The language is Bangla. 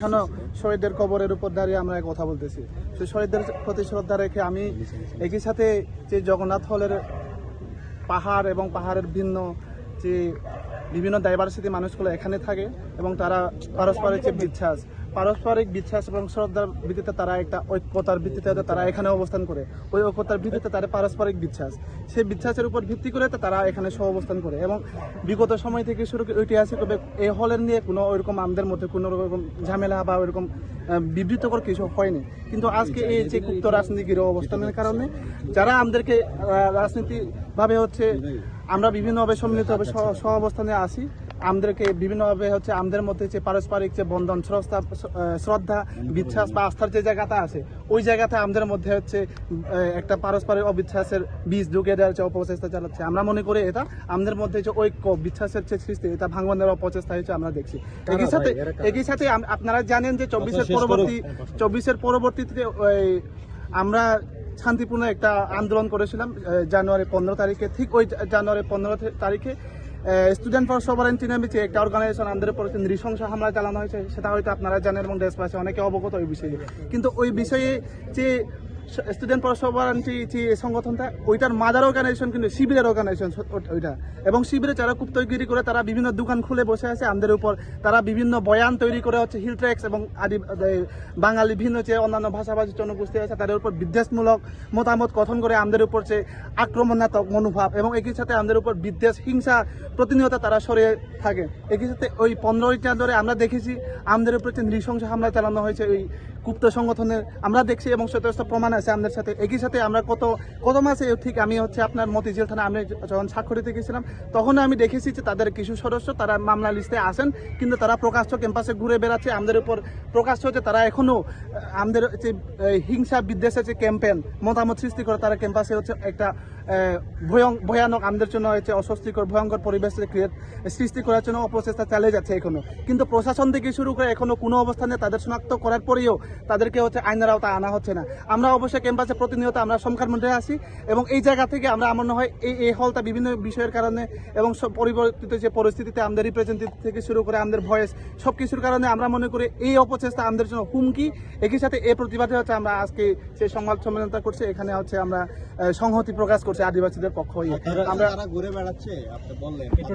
এখনো শহীদদের কবরের উপর দাঁড়িয়ে আমরা কথা বলতেছি। সেই শহীদদের প্রতি শ্রদ্ধা রেখে আমি একই সাথে যে জগন্নাথ হলের পাহাড় এবং পাহাড়ের ভিন্ন যে বিভিন্ন ডাইভার্সিটি মানুষগুলো এখানে থাকে এবং তারা পারস্পরিক বিশ্বাস এবং শ্রদ্ধার ভিত্তিতে তারা একটা ঐক্যতার ভিত্তিতে তারা এখানে অবস্থান করে। ওই ঐক্যতার ভিত্তিতে তারা পারস্পরিক বিশ্বাস, সেই বিশ্বাসের উপর ভিত্তি করে তারা এখানে সহ অবস্থান করে। এবং বিগত সময় থেকে শুরু করে ঐতিহাসিকভাবে এই হলের নিয়ে কোনো ওইরকম আমাদের মধ্যে কোনো রকম ঝামেলা বা ওইরকম বিবৃতকর কিছু হয়নি। কিন্তু আজকে এই যে গুপ্ত রাজনীতির অবস্থানের কারণে যারা আমাদেরকে রাজনীতিভাবে আমরা বিভিন্নভাবে সম্মিলিতভাবে সহ অবস্থানে আসি, আমাদেরকে বিভিন্নভাবে আমাদের মধ্যে যে পারস্পরিক যে বন্ধন, শ্রদ্ধা, বিশ্বাস বা আস্থার যে জায়গাটা আছে, ওই জায়গাতে আমাদের মধ্যে একটা পারস্পরিক অবিশ্বাসের বীজ ঢুকে দেওয়ার যে অপচেষ্টা চালাচ্ছে। আমরা মনে করি এটা আমাদের মধ্যে যে ঐক্য বিশ্বাসের যে সৃষ্টি, এটা ভাঙনের অপচেষ্টা হচ্ছে আমরা দেখছি। একই সাথে আপনারা জানেন যে 24-এর পরবর্তীতে আমরা শান্তিপূর্ণ একটা আন্দোলন করেছিলাম জানুয়ারি 15 তারিখে। ঠিক ওই জানুয়ারি 15 তারিখে স্টুডেন্ট ফর সভারেন্টি নামে যে একটা অর্গানাইজেশন আমাদের উপর নৃশংস হামলা চালানো হয়েছে, সেটা হয়তো আপনারা জানেন এবং দেশবাসী অনেকে অবগত ওই বিষয়ে। কিন্তু ওই বিষয়ে যে স্টুডেন্ট ফর সভারেন্টি যে সংগঠনটা, ওইটার মাদার অর্গানাইজেশন কিন্তু শিবিরের অর্গানাইজেশন ওইটা। এবং শিবিরে যারা কুপ্তগিরি করে তারা বিভিন্ন দোকান খুলে বসে আছে আমাদের উপর, তারা বিভিন্ন বয়ান তৈরি করে হিল ট্র্যাক্স এবং বাঙালি ভিন্ন যে অন্যান্য ভাষাভাষী জনগোষ্ঠী আছে তাদের উপর বিদ্বেষমূলক মতামত গঠন করে আমাদের উপর যে আক্রমণাত্মক মনোভাব এবং একই সাথে আমাদের উপর বিদ্বেষ হিংসা প্রতিনিয়ত তারা সরিয়ে থাকে। একই সাথে ওই 15টা ধরে আমরা দেখেছি আমাদের উপর যে নৃশংস হামলা চালানো হয়েছে ওই গুপ্ত সংগঠনের, আমরা দেখছি এবং যথেষ্ট প্রমাণ আছে আমাদের সাথে। একই সাথে আমরা কত মাসে ঠিক আমি আপনার মতিঝিল থানা আমি যখন স্বাক্ষরিতে গেছিলাম তখন আমি দেখেছি যে তাদের কিছু সদস্য তারা মামলা লিস্টে আসেন, কিন্তু তারা প্রকাশ্য ক্যাম্পাসে ঘুরে বেড়াচ্ছে, আমাদের উপর প্রকাশ্য হচ্ছে তারা এখনো আমাদের যে হিংসা বিদ্বেষের যে ক্যাম্পেন মতামত সৃষ্টি করে তারা ক্যাম্পাসে একটা ভয়ানক আমাদের জন্য অস্বস্তিকর ভয়ঙ্কর পরিবেশ সৃষ্টি করার জন্য অপচেষ্টা চালিয়ে যাচ্ছে এখনো। কিন্তু প্রশাসন থেকে শুরু করে এখনো কোনো অবস্থানে তাদের শনাক্ত করার পরেও তাদেরকে আইনের আওতায় আনা হচ্ছে না। আমরা অবশ্যই ক্যাম্পাসে প্রতিনিয়ত আমরা সংখ্যার মধ্যে আসি এবং এই জায়গা থেকে আমরা মনে হয় এই হলটা বিভিন্ন বিষয়ের কারণে এবং পরিবর্তিত যে পরিস্থিতিতে আমাদের রিপ্রেজেন্টেটিভ থেকে শুরু করে আমাদের ভয়েস সব কিছুর কারণে আমরা মনে করি এই অপচেষ্টা আমাদের জন্য হুমকি। একই সাথে এই প্রতিবাদে আমরা আজকে সেই সংবাদ সম্মেলনটা করছি। এখানে আমরা সংহতি প্রকাশ করছি আদিবাসীদের পক্ষ হয়ে। আমরা ঘুরে বেড়াচ্ছে আপনি বললেন